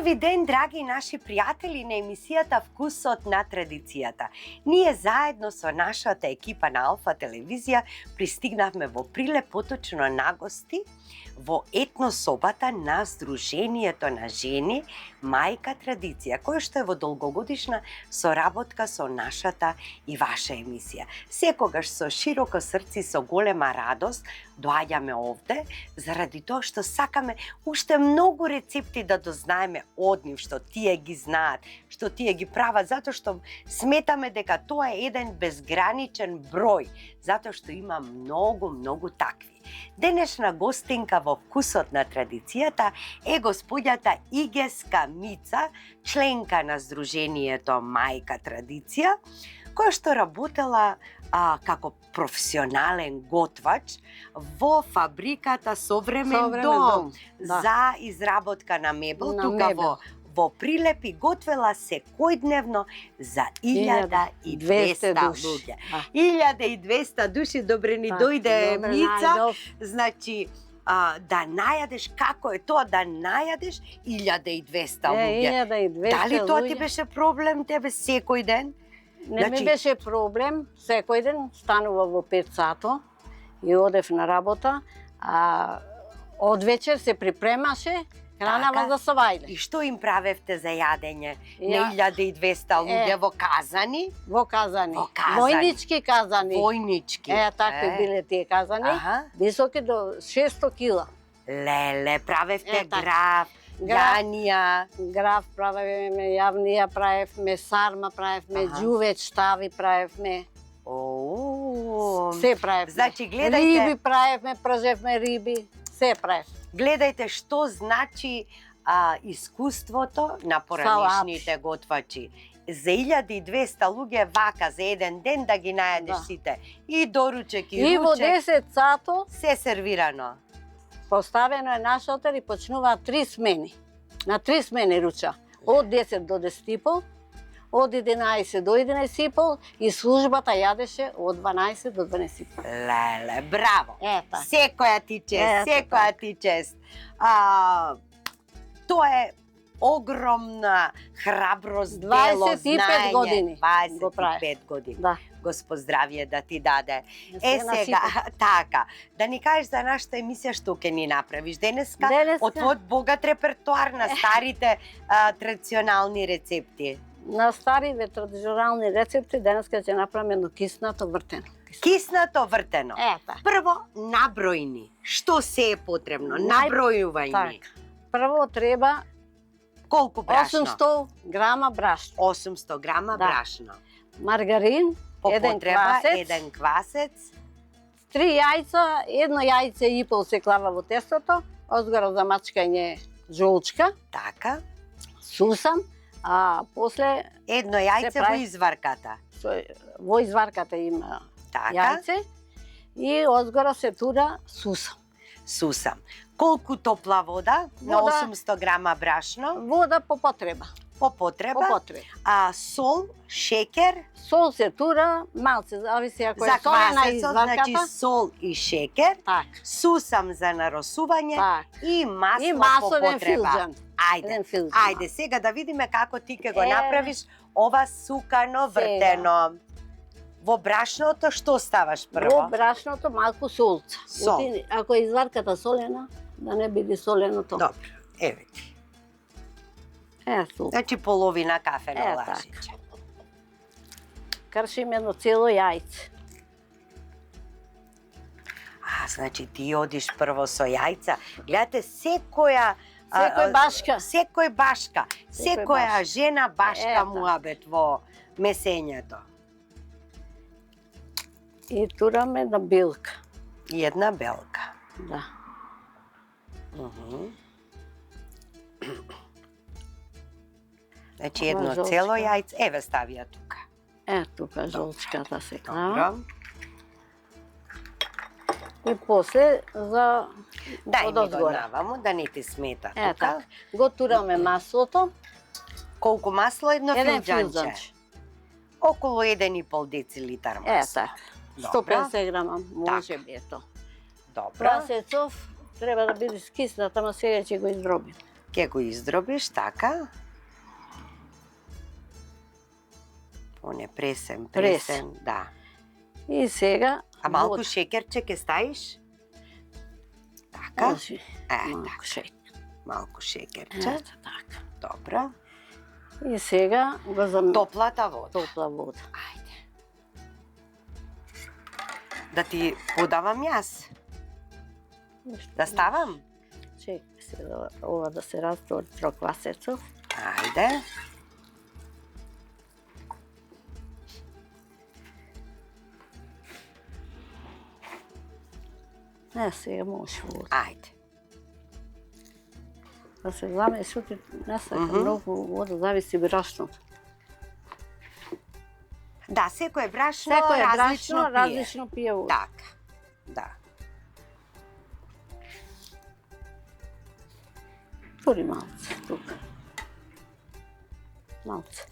Добар ви ден, драги наши пријатели на емисијата Вкусот на традицијата. Ние заедно со нашата екипа на Алфа телевизија пристигнавме во Прилеп, поточно на гости во етнособата на Сдруженијето на жени Мајка традиција, кој што е во долгогодишна соработка со нашата и ваша емисија. Секогаш со широко срце и со голема радост доаѓаме овде, заради тоа што сакаме уште многу рецепти да дознаеме од нив, што тие ги знаат, што тие ги прават, затоа што сметаме дека тоа е еден безграничен број, затоа што има многу такви. Денешна гостинка во Вкусот на традицијата е господјата Игеска Мица, членка на Сдруженијето Мајка традиција, која што работела како професионален готвач во фабриката Современ дом за изработка на мебел тука во Прилеп и готвела секојдневно за 1200 луѓе. 1200 души, добре ни дојде Мица, значи да најадеш, како е тоа да најадеш 1200 луѓе. 1200 Дали тоа ти луѓе. беше проблем тебе секој ден? Не ми беше проблем, секој ден станува во 5 сато и одев на работа, а од вечер се припремаше хранава за совајле. И што им правевте за јадење на 1200 луѓе во казани? Во казани. Во казани. Војнички казани. Војнички. Такви биле тие казани, високи до 600 кила. Леле, правевте граф, јанија. Граф правевме, јавнија правевме, сарма правевме, џувеч, штави правевме. Се правевме. Значи, гледајте... Риби правевме, пржевме риби, се правевме. Гледајте што значи искуството на поранишните готвачи. За 1200 луѓе вака за еден ден да ги најадеш сите. И доручек, и ручек. И во 10 сато се сервирано. Поставено е на шалтер и почнуваат 3 смени. На 3 смени руча. Од 10 до 10:30, од 11 до 11:30 и службата јадеше од 12 до 12:30. Леле, браво! Ета. Секоја ти чест, секоја ти чест. Тоа е огромна храброст, дело, 25 години. 25 години. Да. Господ здравје да ти даде. Сега, така, да ни кажеш за нашата емисија што ќе ни направиш денеска од твојот богат репертоар на старите традиционални рецепти. На старите традиционални рецепти денеска ќе направиме едно киснато вртено. Киснато вртено. Ета. Прво, набројни. Што се е потребно? Набројување. Така. Прво треба колку брашно? 800 грама брашно. 800 грама брашно. Маргарин, По еден потреба, квасец, еден квасец. 3 јајца, едно јајце и пол се клава во тестото, одгоре за мачкање жолчка. Така. Сусам, а после едно јајце во изварката. Во изварката има така. Јајце и одгоре се тура сусам. Сусам. Колку топла вода на 800 грама брашно? Вода по потреба. По потреба. По потреба. Сол, шекер. Сол се тура, малце, зависи ако е за солена изварката. Значи сол и шекер. Так. Сусам за наросување. Так. И масло по потреба. Филџан. Ајде, сега да видиме како ти ќе го направиш ова сукано вртено. Во брашното што ставаш прво? Во брашното малку солца. Сол. Ако е изварката солена, да не биде соленото. Добро, еве ти. Ето. Значи половина кафено лажиче. Кршим едно цело јајце. Значи ти одиш прво со јајца. Гледате секоја башка. Секоја жена башка муабет во месењето. И тураме една белка. И една белка. Да. Значи едно цело јајце. Еве стави ја тука. Тука жолчката се клава. Добро. И после за Дај ми го наваму, да не ти смета тука. Така. Го тураме маслото. Колку масло? Едно филџанче. филџанче. Околу 1,5 децилитар масло. Така. 150 грама може би е то. Добро. Прасецов треба да биде скиснат, ама сега ќе го издробим. Ке го издробиш, така. Поне пресен, да. И сега... А малку шекерче ке ставиш? Така. Може, малку така. шеќер. Малку шекерче. Ето така. Добро. И сега го зам... Топлата вода. Топла вода. Ајде. Да ти подавам јас? Да ставам? Чекай се ова да се раствори проквасецов. Ајде. Сега може вода. Ајде. Да се замеши, не сака многу вода, зависи брашното. Да, секој брашно Секој различно брашно различно пие вода. Така. Да. Тури малце тука. Малце.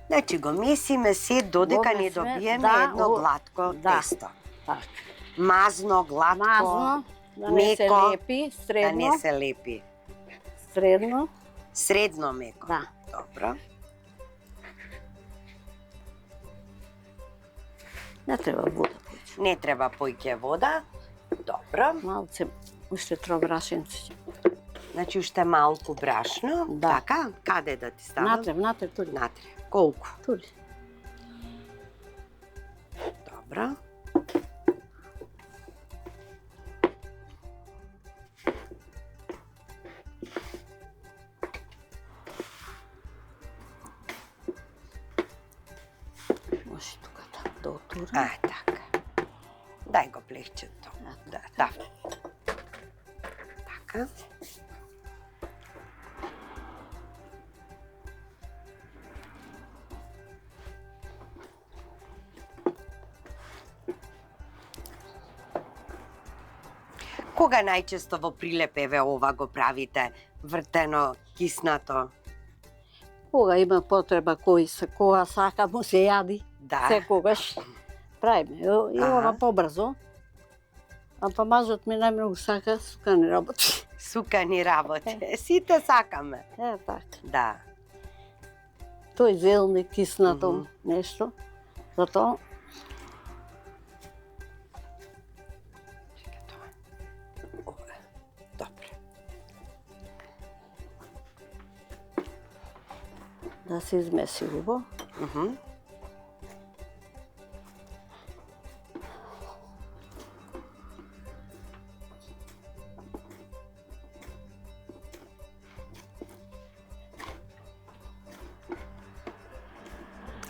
Значи го месиме се додека не добиеме едно глатко тесто. Така. Мазно, глатко, Мазно, да не се меко, лепи, да средно. не се лепи. Средно. Средно меко. Да. Добро. Не треба вода повеќе. Не треба појќе вода. Добро. Малце, уште тро брашенце. Значи уште малку брашно. Да. Така? Каде да ти ставам? Натре, тури. Натре. Колку? Тури. Добро. Може тука да отура. Така. Дај го плехчето. Да. Така. Кога најчесто во прилеп еве ова го правите? Вртено, киснато? Кога има потреба, кога сака му се јади, Да. секогаш правиме. И ова побрзо. А па мажот ми најмногу сака сукани работи. Сукани работи. Сите сакаме. Така. Да. Тој зелни, киснато, нешто. Затоа Добро. да се измеси убаво.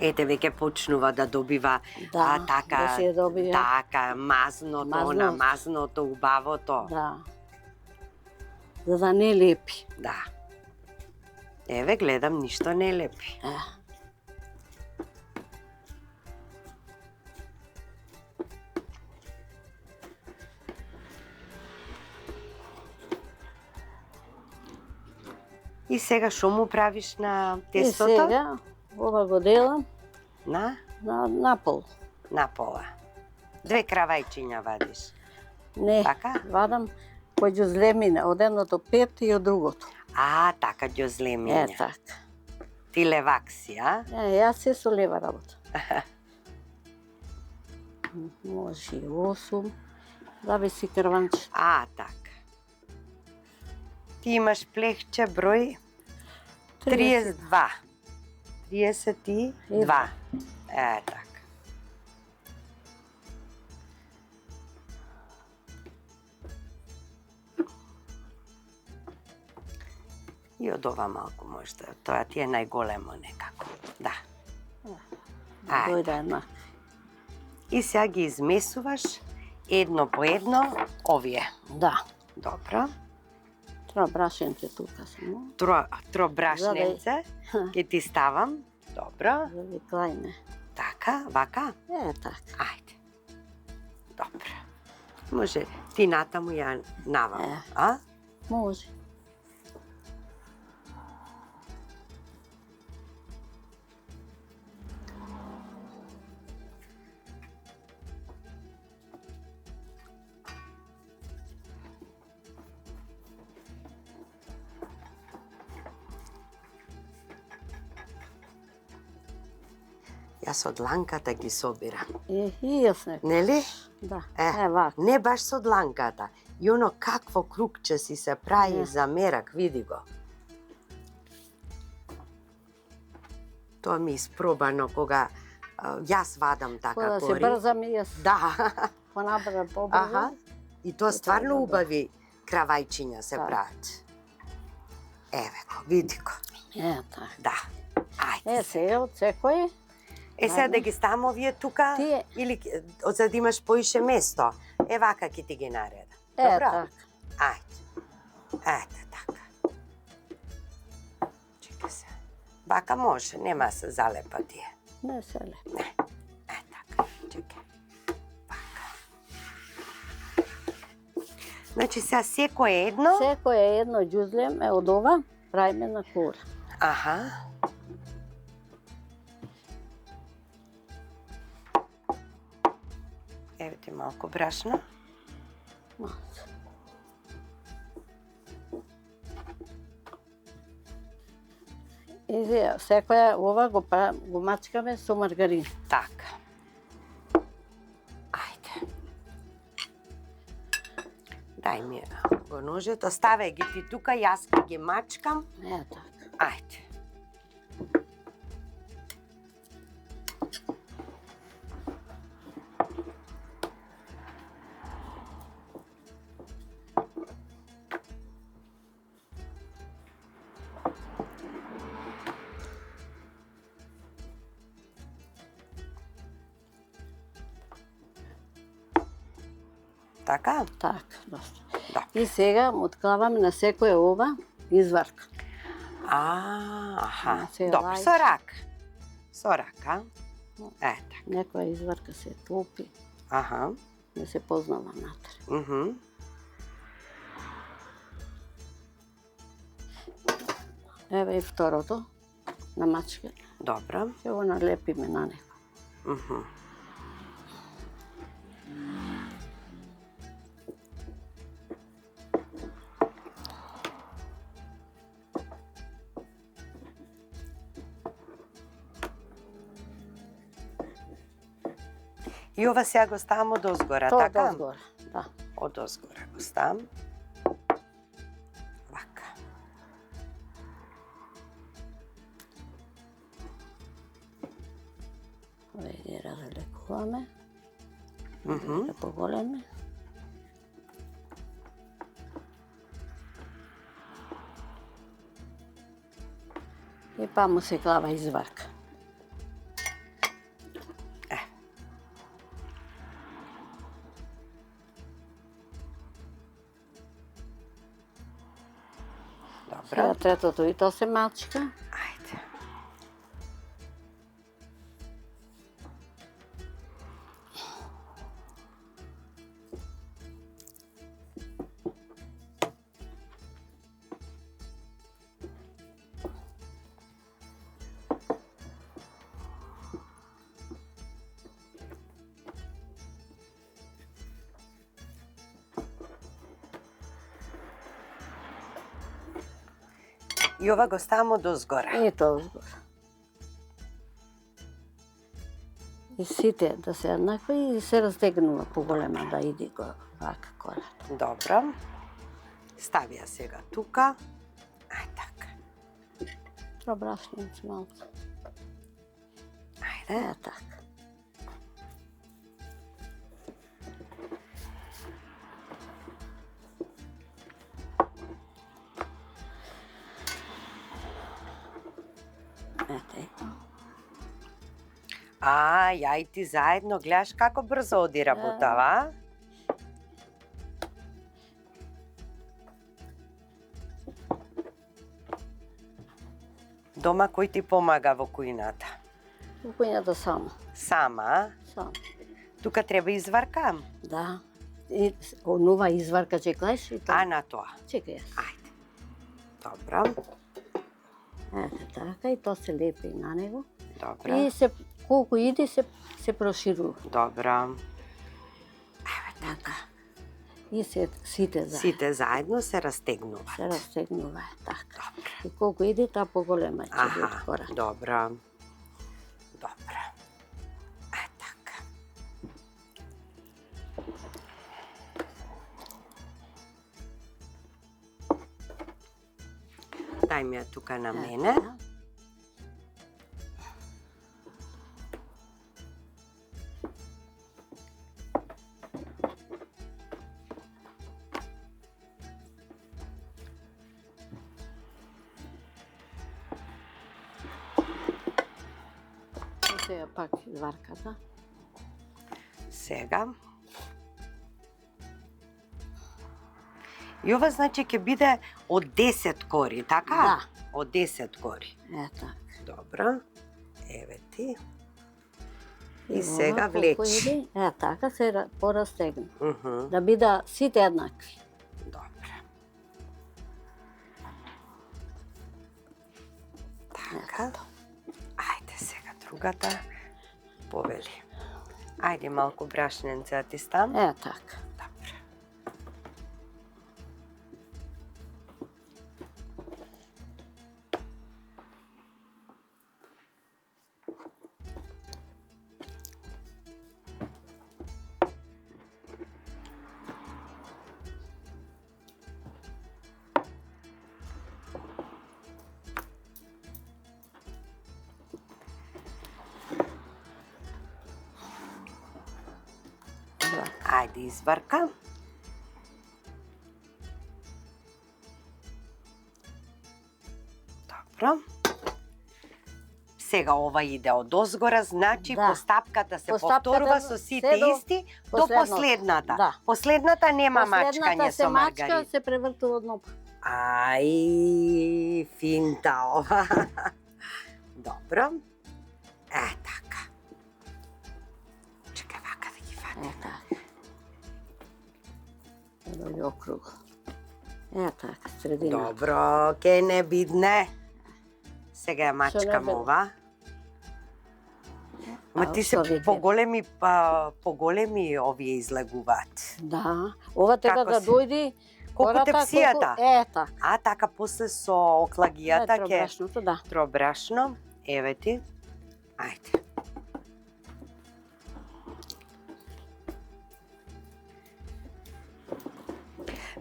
Ете веќе почнува да добива така, да се добива. така мазното, на мазното, убавото. Да. За да не лепи. Да. Еве гледам ништо не лепи. И сега што му правиш на тестото? И сега ова го делам на пол. На пола. 2 кравајчиња вадиш. Не, Така? вадам по ѓузлемина, од едното 5 и од другото. Така ѓозлемиња. Така. Ти левак си, а? Јас се со лева работа. Може и 8, зависи крванче. Така. Ти имаш плехче број 32. 32. Така. И од ова малку можда, тоа ти е најголемо некако. Да. Дојде една. И сега ги измесуваш едно по едно овие. Да. Добро. Тро брашенце тука само. Тро брашненце ќе ти ставам. Добро. За да клајне. Така, вака? Така. Ајде. Добро. Може ти натаму ја навам, а? Може. Јас од ланката ги собирам. И јас не. Нели? Да. Е, вака. не баш со дланката. И оно какво крукче си се прави Не. за мерак, види го. Тоа ми испробано кога јас вадам така Кога се кори. брзам и јас Да. понабрзам побрзо. Аха. И тоа стварно добро. убави кравајчиња се Да. прават. Еве го, види го. Така. Да. Ајде. Сега од секој Сега да ги ставам овие тука Тие. или за да имаш поише место. Вака ќе ти ги нареда. Добро? така. Ајде. Ете така. Чекай се. Вака може, нема се залепа тие. Не се лепи. Не. Така. Чекай. Вака. Значи сега секој едно. Секој едно ѓузлеме од ова, правиме на кура. Аха. Еве ти малку брашно. Малце. И секоја ова го мачкаме со маргарин. Така. Ајде. Дај ми го ножето, ставај ги ти тука, јас ќе ги мачкам. Така. Ајде. Така? Така, доста. Да. И сега му отклаваме на секоја ова изварка. Аха. Сега Добро, лајче. со рак. Со рак, а? Ете. Некоја изварка се топи, Аха. да се познава натре. Мгм. Еве и второто на мачка. Добро. Ќе го налепиме на него. Мгм. И ова сега го ставам од озгора, Тоа така? дозгора, да. Од озгора го ставам. Вака. Овие ги разлекуваме, Мгм. да поголеме. И па му се клава изварка. Сега Добро. третото и то се мачка. Ајде. И ова го ставам од озгора. И тоа згора. И сите да се еднакви и се разтегнува поголема да иди го вака корат. Добро. Стави ја сега тука. Ај така. Пробрашниц малку. Ајде. Така. Ете и тоа. Ја и ти заедно, гледаш како брзо оди работава, а? Дома кој ти помага во кујната? Во куњата само. Сама, а? Само. Тука треба изварка? Да. И онова изварка чекаеш и тоа. А на тоа. Чекај. Ајде. Добро, Ете така и тоа се лепи на него. добро, И се колку иди се проширува. добро. Така. И сите заедно Сите заедно се растегнува. се растегнува така. Добро. И колку иди, таа поголема ќе биде Аха, корак. добро. Добро. Дај ми ја тука на мене. Сега пак варката. Сега. И ова значи ќе биде од 10 кори, така? Да. Од 10 кори. Така. Добро. Еве ти. И Ова сега колку влечи. иде, така се порастегне. Мгм. Да биде сите еднакви. Добро. Така. Ајде сега другата. Повели. Ајде малку брашненце да ти стам. Така. Добро. Ајде изварка. Добро. Сега ова иде од озгора, значи Да. постапката се Постапката повторува со сите се до исти до последната. Да. Последната нема мачкање Последната се со мачка, маргарин. се превртува од нопа. Ај, финта ова. Добро. Така. Чекај вака да ги фатим. Така. Дојде округло. Така, средина. Добро, ке не бидне. Сега ја мачкам биде? ова. Ма ти се што види? поголеми овие излегуваат. Да, ова треба Како да си? дојде Колку кората, тепсијата? Така. А така после со оклагијата ќе Брашното, да. тробрашно. Еве ти. Ајде.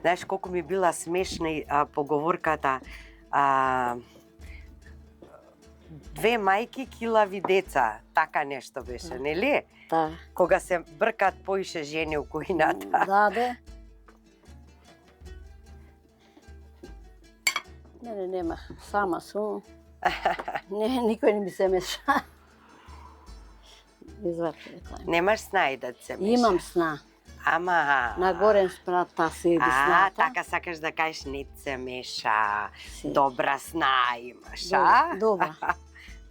Знаеш колку ми била смешна поговорката две мајки килави деца, така нешто беше, нели? Да. Кога се бркаат поише жени у кујната. Да, да. Мене нема, сама сум. Не, никој не ми се меша. Изварка да клајм. Немаш снај да се меша. Имам сна. Ама... На горен спрата седи сната. така сакаш да кажеш не се меша. Си. Добра сна имаш, Добра, добра.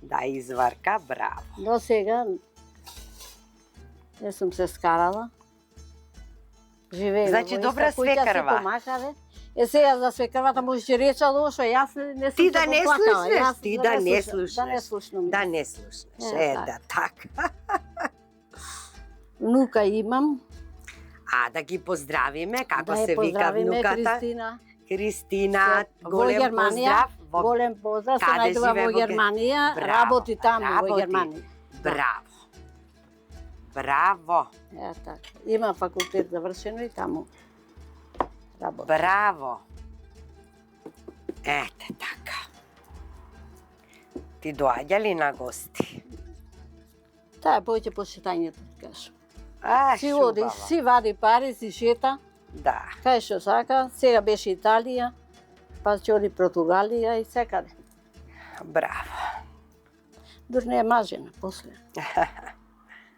Да, изварка, браво. До сега не сум се скарала. Живееме Значи, во добра иста куќа, свекрва. си помакале. Сега за свекрвата може ќе рече лошо, јас не сум Ти се да не поплакала. слушнеш, Јас ти да да не слушнам, слушнеш. Да не слушнам. Да не слушнеш, да, така. Внука имам. Да ги поздравиме, како Да се ја вика поздравиме внуката. Кристина. Кристина, Во голем Германија, поздрав. голем поздрав, се Каде најдува живее во во Германија, Браво, работи таму во работи. Германија. Браво. Браво. Така. Има факултет завршено и таму работи. Браво. Ете така. Ти доаѓа ли на гости? Таа поќе по шетањето, кажам. Си шубаво. оди, си вади пари, си шета, Да. кај што сака. Сега беше Италија, па ќе оди Португалија и секаде. Браво. Дур не е мажена после.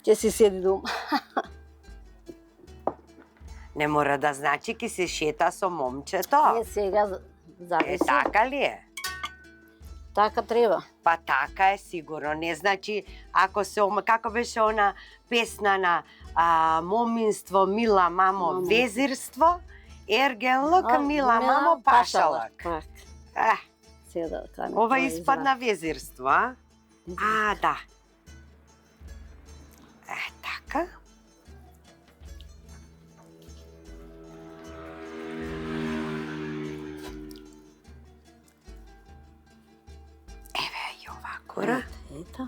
Ќе си седи дома. Не мора да значи ки се шета со момчето. Е, сега зависи. Така ли е? Така треба. Па така е сигурно. Не значи ако се како беше она песна на моминство, мила мамо, везирство, ергенлок, мила мамо, пашалак. Так. Сега да кажем. Ова испадна везирство, а? Да. Така. Еве и овакора. Ето.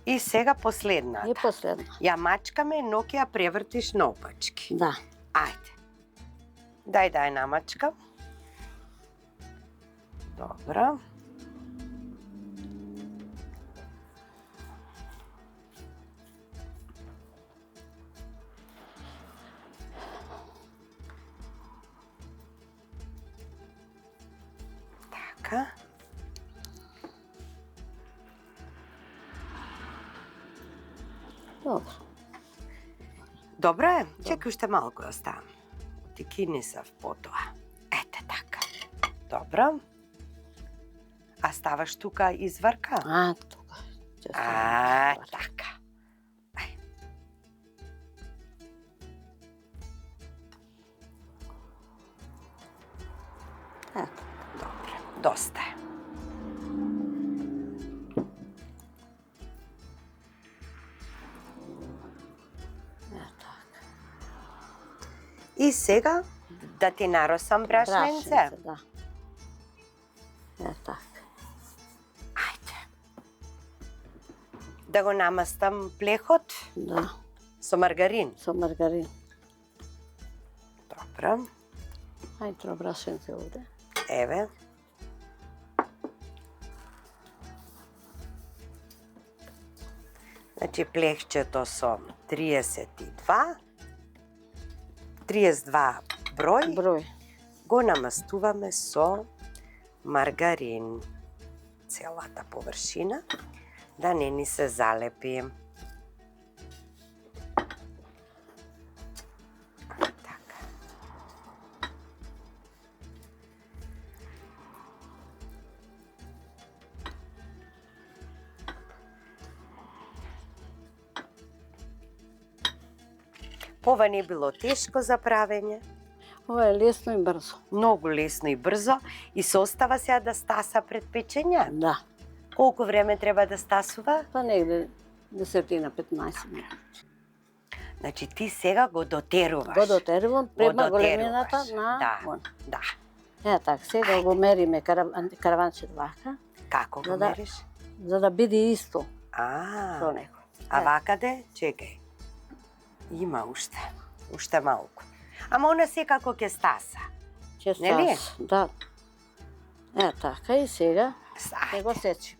И сега последната. И последна. Ја мачкаме, но ќе ја превртиш наопачки. Да. Ајде. Дај да ја намачкам. Добро. Така. Добро. Добро е, чекай уште малку да оставам. Ти кинесав потоа. Ете така. Добро. А ставаш тука изварка? Тука. Така. Ај. Ето. Добро, доста е. И сега да ти наросам брашленце. Да. Така. Ајде. Да го намастам плехот Да. со маргарин. Со маргарин. Добро. Ајде, брашенце овде. Еве. Значи плехчето со 32 број Број. го намастуваме со маргарин. Целата површина да не ни се залепи. Така. Ова не било тешко за правење, Ова е лесно и брзо. многу лесно и брзо и се остава сега да стаса пред печење. Да. Колку време треба да стасува? Па негде 10-15 минути. Значи ти сега го дотеруваш. Го дотерувам према дотеруваш, големината на да. он. Да. Така, сега го мериме караванче вака, Како го За да- мериш? за да биде исто со А него. вакаде, чекај. Има уште малку. Ама она секако ќе стаса. Ќе Нели? стас. Да. Така и сега ќе го Ајде. сечи.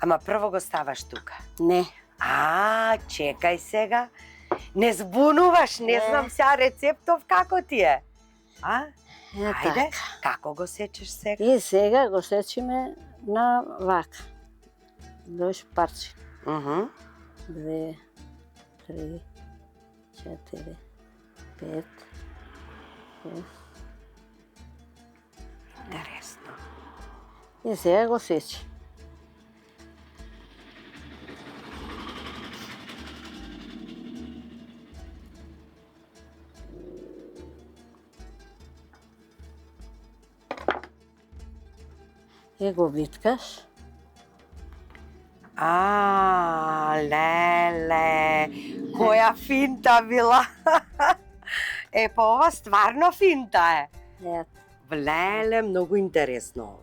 Ама прво го ставаш тука. Не. Чекај сега. Не збунуваш, не Не. знам сега рецептов како ти е. Ајде, Така. како го сечеш сега? И сега го сечиме на вака. Дош парче. 2, 3, 4, 5, 6. Интересно. И сега го сечи. И го виткаш. Леле, која финта била. Па ова стварно финта е. Ето. Леле, многу интересно ова.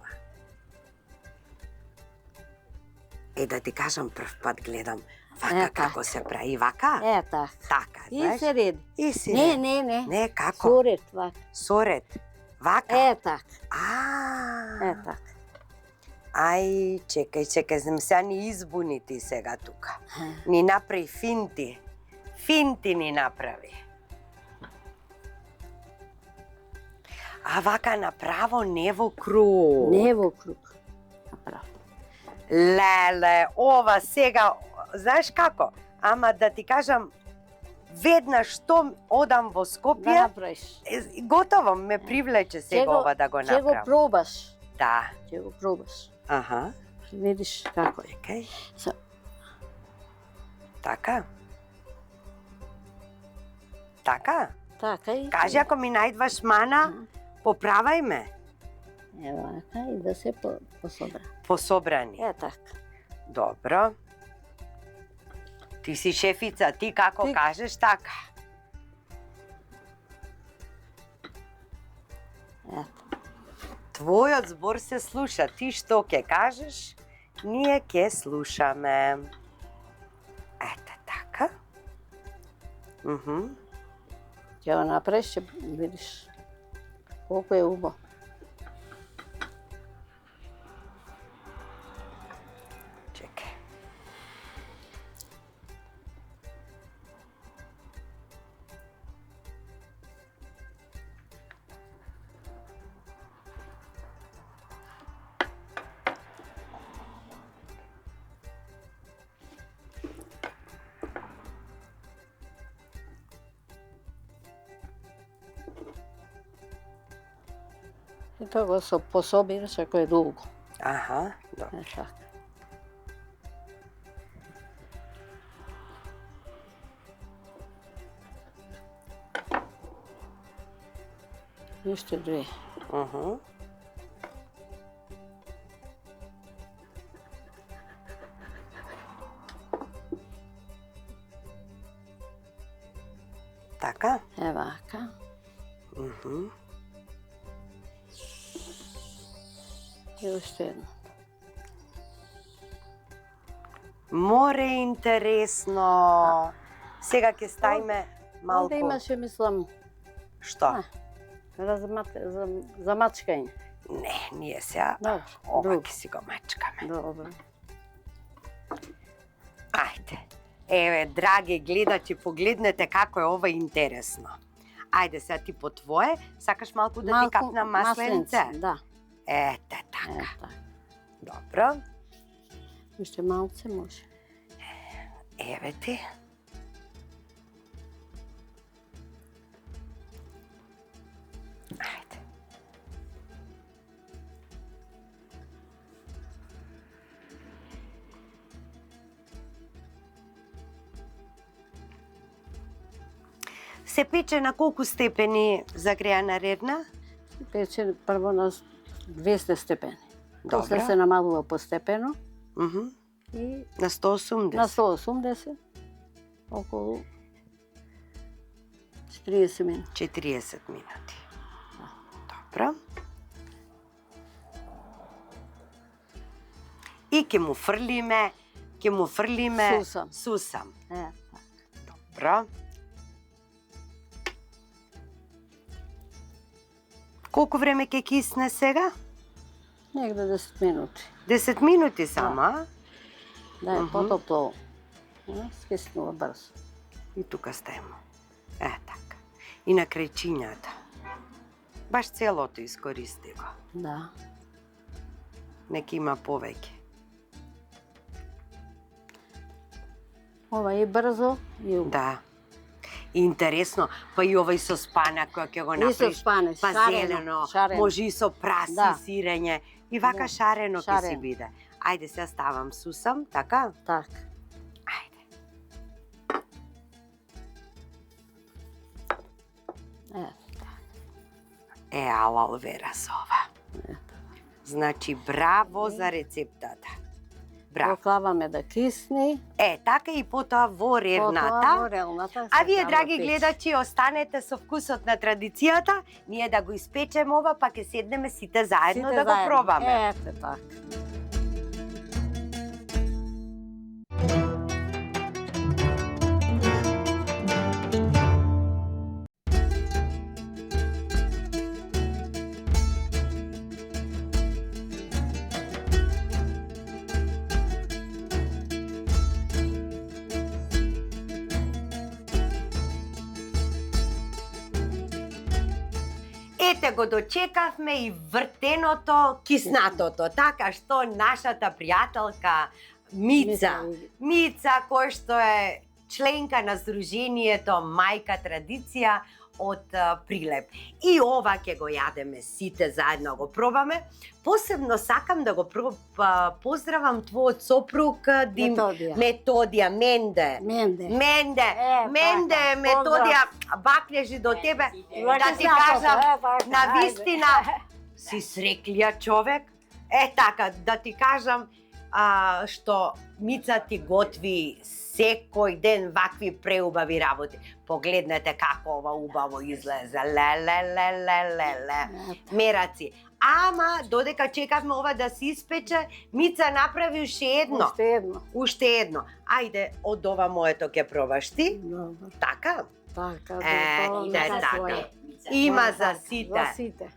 Да ти кажам, прв пат гледам вака како се прави, вака? Така. Така, И знаеш? се реди. И си Не, ред. не, не. Не, како? Соред вака. Соред. Вака? Така. Така. Ај, чекај, сега ни избуни ти сега тука. Ни направи финти. Финти ни направи. Вака направо не во круг. Не во круг. Направо. Леле, ова сега, знаеш како? Ама да ти кажам, веднаш што одам во Да Скопје, направиш. готово ме привлече сега ова да го Ќе го направам. пробаш. Да. Ќе го пробаш. Аха. Видиш како е. Чекај. Са- Така. Така. Така и. Кажи ако ми најдваш мана, поправај ме. Ево вака и да се пособра. Пособрани. Така. Добро. Ти си шефица, ти како Ти- кажеш така. Ето. Твојот збор се слуша, ти што ќе кажеш, ние ќе слушаме. Ете така. Ќе го направиш, ќе видиш колку е убаво. И тоа го пособираш ако е долго. Аха, добро. Е така. Уште две. Мгм. Така? Е вака. Мгм. И уште едно. Море интересно. Сега ќе ставиме малку. Овде имаше, мислам, Што? за мачкање. Не, ние сега Добро, ова друго. ќе си го мачкаме. Добро. Ајде. Еве, драги гледачи, погледнете како е ова интересно. Ајде сега ти по твое, сакаш малку да ти капнам масленце? Да. Ете Е, така. така. Добро. Уште малце може. Еве ти. Ајде. Се пече на колку степени загреана редна? Пече прво на 200 степени. После Добро. се намалува постепено Мгм. и На 180. на 180 околу 40 минути. 40 минути. Добро. И ќе му фрлиме Сусам. сусам. Е, Добро. Колку време ќе кисне сега? негде 10 минути. 10 минути само, а? Да е Мгм. потопло. Скиснува брзо. И тука ставимо. Така. И на крајчињата. Баш целото искористи го. Да. Нека има повеќе. Ова и брзо и убаво. Да. И интересно, па и овој со спанак кој ќе го И со направиш, спане, па зелено, може и со праси Да. сирење. И вака Да. шарено ќе си Шарено. биде. Ајде сега ставам сусам, така? Така. Ајде. Е, Алал вера со ова. Значи, браво за рецептата. Браво. Поклаваме да кисни. Така и потоа во Потоа ревната. во релната А се вие, става драги печ. гледачи, останете со вкусот на традицијата, ние да го испечеме ова, па ќе седнеме сите заедно Сите да го заедно. пробаме. Ете така. Ете го дочекавме и вртеното киснатото, така што нашата пријателка Мица, која што е членка на Сдруженијето Мајка Традиција од Прилеп. И ова ќе го јадеме сите заедно го пробаме. Посебно сакам да го поздравам твојот сопруг Методија Менде. Менде, Методија, баклежи до тебе, да ти кажам, на вистина си среклија човек. Така, да ти кажам, што Мица ти готви секој ден вакви преубави работи. Погледнете како ова убаво излезе. Ле. Мераци. Ама, додека чекавме ова да се испече, Мица направи уште едно. Ајде, од ова моето ќе пробаш ти. Добро. Така? Така, така. Има за сите. За сите.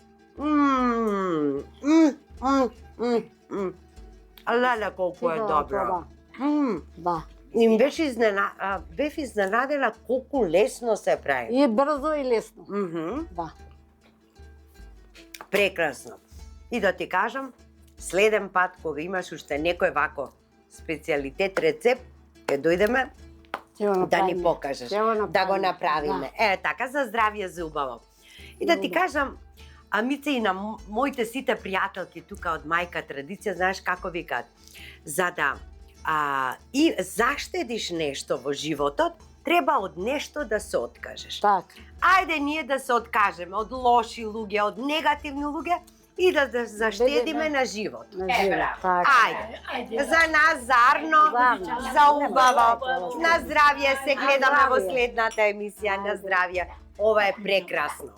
Леле, колку е добро. Да. И бев изненадена колку лесно се прави. И брзо и лесно. Да. Прекрасно. И да ти кажам, следен пат кога имаш уште некој вако специјалитет рецепт, ќе дојдеме да ни покажеш, да го направиме. Така за здравје, за убаво. И да ти кажам, А Мице, и на моите сите пријателки тука од мајка традиција, знаеш како викаат, за да и заштедиш нешто во животот, треба од нешто да се откажеш. Така. Ајде ние да се откажеме од лоши луѓе, од негативни луѓе и да заштедиме на живот. На живот, така. Ајде. За нас, за Арно, за убаво. На здравје, се гледаме во следната емисија. На здравје. Ова е прекрасно.